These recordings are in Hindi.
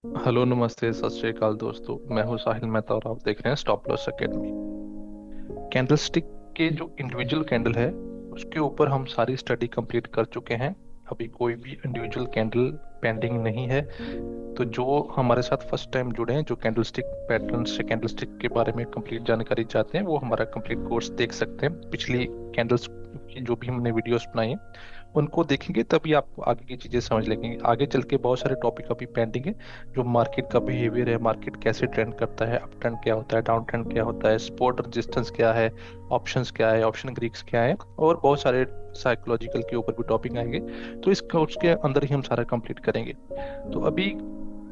हेलो, नमस्ते, सत श्री अकाल दोस्तों। मैं हूं साहिल मेहता और आप देख रहे हैं stop loss academy. Candle stick के जो इंडिविजुअल कैंडल है उसके ऊपर हम सारी स्टडी कंप्लीट कर चुके हैं। अभी कोई भी इंडिविजुअल कैंडल पेंडिंग नहीं है। तो जो हमारे साथ फर्स्ट टाइम जुड़े हैं, जो कैंडल स्टिक पैटर्न से कैंडल स्टिक के बारे में कंप्लीट जानकारी चाहते हैं, वो हमारा कंप्लीट कोर्स देख सकते हैं। पिछली कैंडल्स की जो भी हमने वीडियोस बनाई हैं उनको देखेंगे तभी आप आगे की चीजें समझ लेंगे। आगे चल के बहुत सारे टॉपिक अभी पेंडिंग है। जो मार्केट का बिहेवियर है, मार्केट कैसे ट्रेंड करता है, अप ट्रेंड क्या होता है, डाउन ट्रेंड क्या होता है, सपोर्ट रेजिस्टेंस क्या है, ऑप्शंस क्या है, ऑप्शन ग्रीक्स क्या है, और बहुत सारे साइकोलॉजिकल के ऊपर भी टॉपिक आएंगे। तो इस कोर्स के अंदर ही हम सारा कंप्लीट करेंगे। तो अभी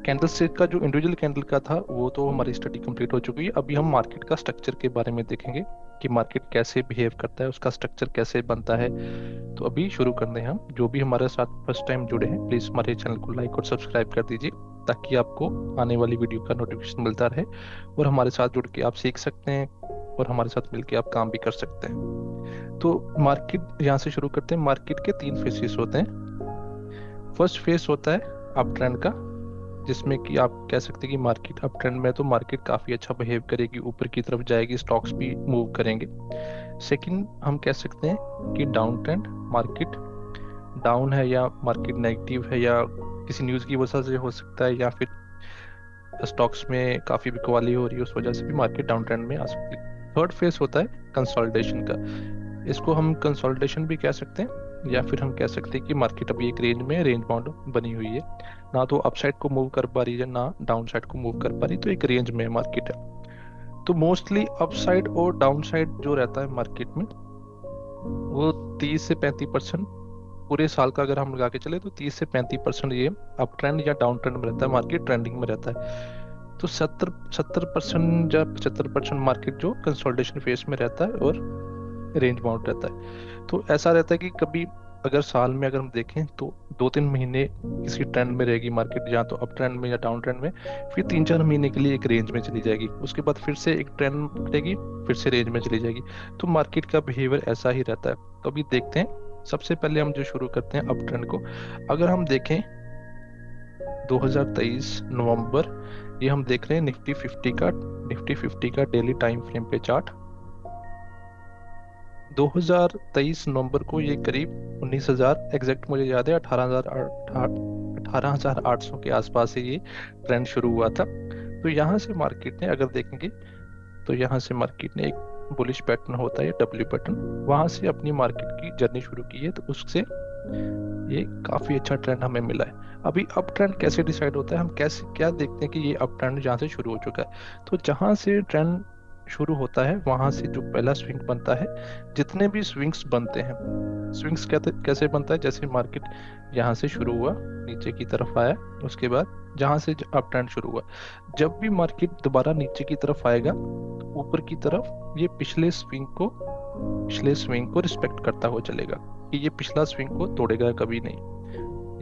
कैंडल स्टिक का जो इंडिविजुअल कैंडल का था वो तो हमारी स्टडी कंप्लीट हो चुकी है। अभी हम मार्केट का स्ट्रक्चर के बारे में देखेंगे कि मार्केट कैसे बिहेव करता है, उसका स्ट्रक्चर कैसे बनता है। तो अभी शुरू करते हैं। हम जो भी हमारे साथ फर्स्ट टाइम जुड़े हैं, प्लीज हमारे चैनल को लाइक और सब्सक्राइब कर दीजिए ताकि आपको आने वाली वीडियो का नोटिफिकेशन मिलता रहे और हमारे साथ जुड़ के आप सीख सकते हैं और हमारे साथ मिलके आप काम भी कर सकते हैं। तो मार्केट यहाँ से शुरू करते हैं। मार्केट के तीन फेसेस होते हैं। फर्स्ट फेस होता है अप ट्रेंड का, जिसमें कि आप कह सकते हैं कि मार्केट अप ट्रेंड में तो मार्केट काफी अच्छा बिहेव करेगी, ऊपर की तरफ जाएगी, स्टॉक्स भी मूव करेंगे। सेकंड हम कह सकते हैं कि डाउन ट्रेंड, मार्केट डाउन है या मार्केट नेगेटिव है या किसी न्यूज़ की वजह से हो सकता है, या फिर स्टॉक्स में काफी बिकवाली हो रही है उस वजह से भी मार्केट डाउन ट्रेंड में आ सकती है। थर्ड फेस होता है कंसोलिडेशन का। इसको हम कंसोलिडेशन भी कह सकते हैं या फिर हम कह सकते हैं कि मार्केट अभी एक रेंज में, रेंज बाउंड बनी हुई है, ना तो अपसाइड को मूव कर पा रही है ना डाउन साइड को मूव कर पा रही, तो एक रेंज में मार्केट है। तो मोस्टली अपसाइड और डाउन साइड जो रहता है मार्केट में वो 30 से 35%। पूरे साल का अगर हम लगा के चले तो 30 से 35% ये अप ट्रेंड या डाउन ट्रेंड में रहता है, मार्केट ट्रेंडिंग में रहता है। तो 70% या 75% मार्केट जो कंसोलिडेशन फेज में रहता है और रेंज बाउंड रहता है। तो ऐसा रहता है कि कभी अगर साल में अगर हम देखें तो 2-3 महीने किसी ट्रेंड में रहेगी मार्केट, या तो अप ट्रेंड में या डाउन ट्रेंड में, फिर 3-4 महीने के लिए एक रेंज में चली जाएगी, उसके बाद फिर से एक ट्रेंड पकड़ेगी, फिर से रेंज में चली जाएगी। तो मार्केट का बिहेवियर ऐसा ही रहता है। तो अभी देखते हैं। सबसे पहले हम जो शुरू करते हैं अप ट्रेंड को, अगर हम देखें 2023 नवंबर, ये हम देख रहे हैं निफ्टी 50 का डेली टाइम फ्रेम पे चार्ट। 2023 नवंबर को ये करीब 19,000, एग्जैक्ट मुझे याद है 18,800 के आसपास से ये ट्रेंड शुरू हुआ था। तो यहाँ से मार्केट ने अगर देखेंगे तो यहाँ से मार्केट ने एक बुलिश पैटर्न होता है डब्ल्यू पैटर्न, वहां से अपनी मार्केट की जर्नी शुरू की है। तो उससे ये काफी अच्छा ट्रेंड हमें मिला है। अभी अप ट्रेंड कैसे डिसाइड होता है, हम कैसे क्या देखते हैं कि ये अप ट्रेंड जहाँ से शुरू हो चुका है। तो जहां से ट्रेंड शुरू होता है वहां से जो पहला स्विंग बनता है, जितने भी स्विंग्स बनते हैं, स्विंग्स कैसे बनता है, जैसे मार्केट यहाँ से शुरू हुआ, नीचे की तरफ आया, उसके बाद जहां से अप ट्रेंड शुरू हुआ, जब भी मार्केट दोबारा नीचे की तरफ आएगा तो ऊपर की तरफ ये पिछले स्विंग को रिस्पेक्ट करता हुआ चलेगा कि ये पिछला स्विंग को तोड़ेगा कभी नहीं।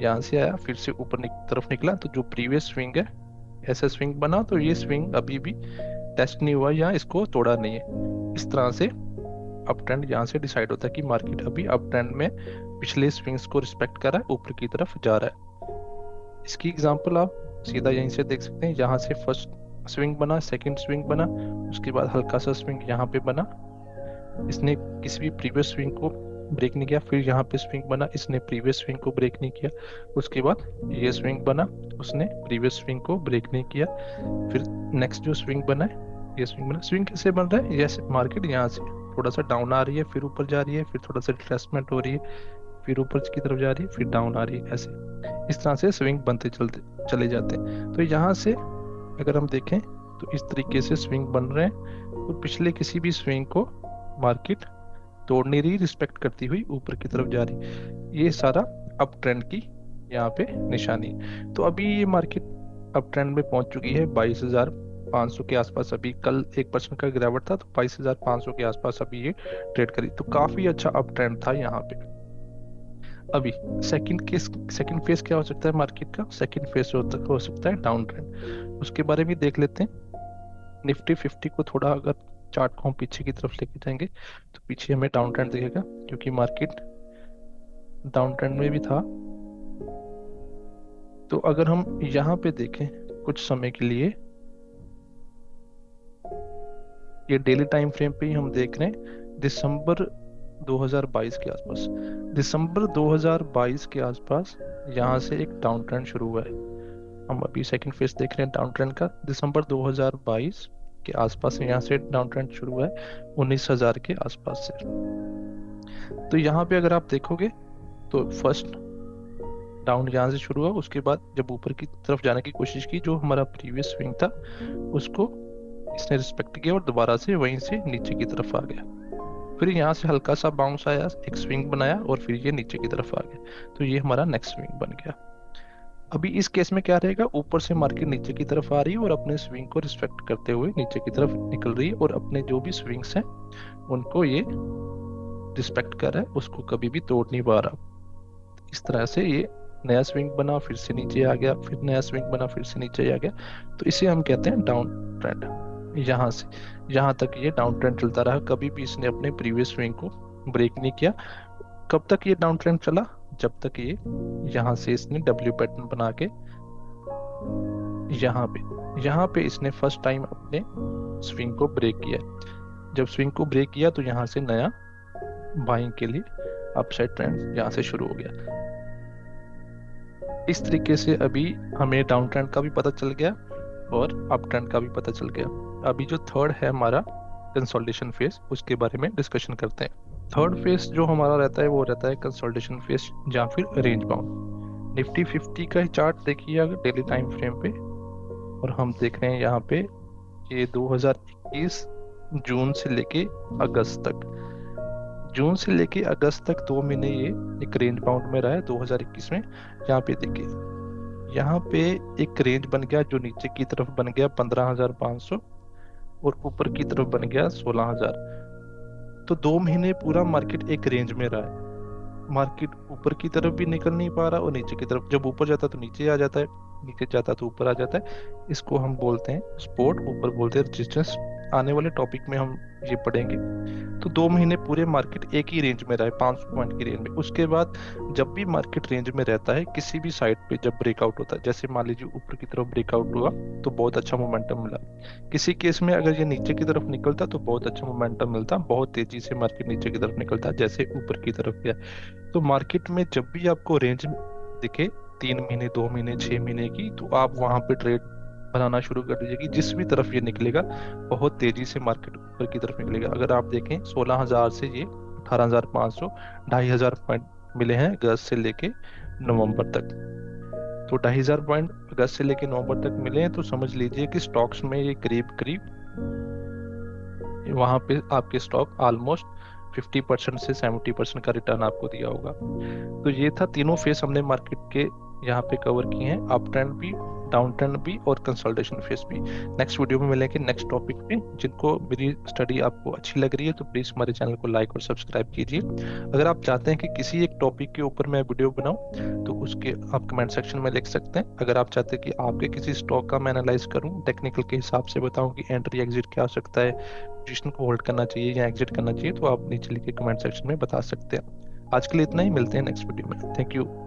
यहाँ से आया, फिर से ऊपर तरफ निकला, तो जो प्रीवियस स्विंग है ऐसा स्विंग बना, तो ये स्विंग अभी भी टेस्ट नहीं हुआ या इसको तोड़ा नहीं है। इस तरह से अप ट्रेंड यहाँ से डिसाइड होता है कि मार्केट अभी अप ट्रेंड में पिछले स्विंग्स को रिस्पेक्ट कर रहा है, ऊपर की तरफ जा रहा है। इसकी एग्जांपल आप सीधा यहीं से देख सकते हैं। यहाँ से फर्स्ट स्विंग बना, सेकंड स्विंग बना, उसके बाद हल्का सा स्विंग यहाँ पे बना, इसने किसी भी प्रीवियस स्विंग को ब्रेक नहीं किया, फिर यहाँ पे स्विंग बना, इसने प्रीवियस स्विंग को ब्रेक नहीं किया, उसके बाद ये स्विंग बना, उसने प्रीवियस स्विंग को ब्रेक नहीं किया, फिर नेक्स्ट जो स्विंग बना है ये स्विंग बना। स्विंग कैसे बन रहा है, जैसे मार्केट यहाँ से थोड़ा सा डाउन आ रही है, फिर ऊपर जा रही है, फिर थोड़ा सा रिट्रेसमेंट हो रही है, फिर ऊपर की तरफ जा रही है, फिर डाउन आ रही है, ऐसे इस तरह से स्विंग बनते चलते चले जाते हैं। तो यहाँ से अगर हम देखें तो इस तरीके से स्विंग बन रहे हैं और पिछले किसी भी स्विंग को मार्केट तोड़ नहीं रही, रिस्पेक्ट करती हुई ऊपर की तरफ जा रही। ये सारा अप ट्रेंड की यहाँ पे निशानी है। तो अभी ये मार्केट अप ट्रेंड में पहुंच चुकी है 22,500 के आसपास। अभी कल 1% का गिरावट था, तो 22,500 के आसपास अभी ये ट्रेड करी, तो काफी अच्छा अप ट्रेंड था यहाँ पे। अभी सेकंड फेज क्या हो सकता है मार्केट का, सेकंड फेज हो सकता है डाउन ट्रेंड। उसके बारे में देख लेते हैं। निफ्टी 50 को थोड़ा अगर चार्ट को हम पीछे की तरफ लेके जाएंगे तो पीछे हमें डाउन ट्रेंड दिखेगा, क्योंकि मार्केट डाउन ट्रेंड में भी था। तो अगर हम यहाँ पे देखें कुछ समय के लिए ये डेली टाइम फ्रेम पे ही हम देख रहे हैं दिसंबर 2022 के आसपास। दिसंबर 2022 के आसपास यहाँ से एक डाउन ट्रेंड शुरू हुआ है। हम अभी सेकंड फेज देख रहे हैं डाउन ट्रेंड का। दिसंबर 2022 के आसपास से यहाँ से डाउन ट्रेंड शुरू हुआ है 19,000 के आसपास से। तो यहाँ पे अगर आप देखोगे तो फर्स्ट डाउन यहाँ से शुरू हुआ, उसके बाद जब ऊपर की तरफ जाने की कोशिश की, जो हमारा प्रीवियस स्विंग था उसको इसने रिस्पेक्ट किया और दोबारा से वहीं से नीचे की तरफ आ गया। फिर यहाँ से हल्का सा बाउंस आया, एक स्विंग बनाया और फिर ये नीचे की तरफ आ गया। तो ये हमारा नेक्स्ट स्विंग बन गया। अभी इस केस में क्या रहेगा, ऊपर से मार्केट नीचे की तरफ आ रही है और अपने स्विंग को रिस्पेक्ट करते हुए नीचे की तरफ निकल रही है और अपने जो भी स्विंग्स हैं उनको ये रिस्पेक्ट कर रहा है, उसको कभी भी तोड़ नहीं पा रहा। इस तरह से ये नया स्विंग बना, फिर से नीचे आ गया, फिर नया स्विंग बना, फिर से नीचे आ गया। तो इसे हम कहते हैं डाउन ट्रेंड। यहाँ से यहाँ तक ये डाउन ट्रेंड चलता रहा, कभी भी इसने अपने प्रीवियस स्विंग को ब्रेक नहीं किया। कब तक ये डाउन ट्रेंड चला, जब तक ये यहाँ से इसने डब्ल्यू पैटर्न बना के यहाँ पे इसने फर्स्ट टाइम अपने स्विंग को ब्रेक किया। जब स्विंग को ब्रेक किया तो यहाँ से नया बाइंग के लिए अपसाइड ट्रेंड यहाँ से शुरू हो गया। इस तरीके से अभी हमें डाउन ट्रेंड का भी पता चल गया और अप ट्रेंड का भी पता चल गया। अभी जो थर्ड है हमारा कंसोलिडेशन फेज, उसके बारे में डिस्कशन करते हैं। थर्ड फेज जो हमारा रहता है वो रहता है कंसोलिडेशन फेज या फिर रेंज बाउंड। निफ्टी 50 का चार्ट देखिए अगर डेली टाइम फ्रेम पे, और हम देख रहे हैं यहाँ पे ये 2021 जून से लेके अगस्त तक, जून से लेके अगस्त तक 2 महीने ये एक रेंज बाउंड में रहा है 2021 में। यहाँ पे देखिए, यहाँ पे एक रेंज बन गया जो नीचे की तरफ बन गया 15,500 और ऊपर की तरफ बन गया 16,000। तो 2 महीने पूरा मार्केट एक रेंज में रहा है। मार्केट ऊपर की तरफ भी निकल नहीं पा रहा और नीचे की तरफ, जब ऊपर जाता है तो नीचे आ जाता है, नीचे जाता है तो ऊपर आ जाता है। इसको हम बोलते हैं सपोर्ट, ऊपर बोलते हैं रेजिस्टेंस। आने वाले टॉपिक में हम ये पढ़ेंगे। तो 2 महीने पूरे मार्केट एक ही रेंज में रहा है, 500 पॉइंट की रेंज में। उसके बाद जब भी मार्केट रेंज में रहता है, किसी भी साइड पे जब ब्रेकआउट होता है, जैसे मान लीजिए ऊपर की तरफ ब्रेकआउट हुआ तो बहुत अच्छा मोमेंटम मिला। किसी केस में अगर ये नीचे की तरफ निकलता तो बहुत अच्छा मोमेंटम मिलता, बहुत तेजी से मार्केट नीचे की तरफ निकलता जैसे ऊपर की तरफ गया। तो मार्केट में जब भी आपको रेंज दिखे 3 महीने, 2 महीने, 6 महीने की, तो आप वहां पे ट्रेड बनाना शुरू कर दीजिए कि जिस भी तरफ ये निकलेगा बहुत तेजी से मार्केट ऊपर की तरफ निकलेगा। अगर आप देखें 16,000 से ये 18,500, 2,500 पॉइंट मिले हैं अगस्त से लेके नवंबर तक। तो 2,500 पॉइंट अगस्त से लेके नवंबर तक मिले हैं, तो समझ लीजिए कि स्टॉक्स में ये करीब करीब वहां पे आपके स्टॉक ऑलमोस्ट 50% से 70% का रिटर्न आपको दिया होगा। तो ये था, तीनों फेस हमने मार्केट के यहाँ पे कवर किए हैं, अप ट्रेंड भी, डाउन ट्रेंड भी और कंसोलिडेशन फेस भी। नेक्स्ट वीडियो में मिलेंगे नेक्स्ट टॉपिक पे। जिनको मेरी स्टडी आपको अच्छी लग रही है तो प्लीज़ हमारे चैनल को लाइक और सब्सक्राइब कीजिए। अगर आप चाहते हैं कि किसी एक टॉपिक के ऊपर मैं वीडियो बनाऊं तो उसके आप कमेंट सेक्शन में लिख सकते हैं। अगर आप चाहते हैं कि आपके किसी स्टॉक का मैं एनालाइज करूं, टेक्निकल के हिसाब से बताऊं कि एंट्री एग्जिट क्या हो सकता है, पोजीशन को होल्ड करना चाहिए या एग्जिट करना चाहिए, तो आप नीचे लिखे कमेंट सेक्शन में बता सकते हैं। आज के लिए इतना ही, मिलते हैं नेक्स्ट वीडियो में। Thank you.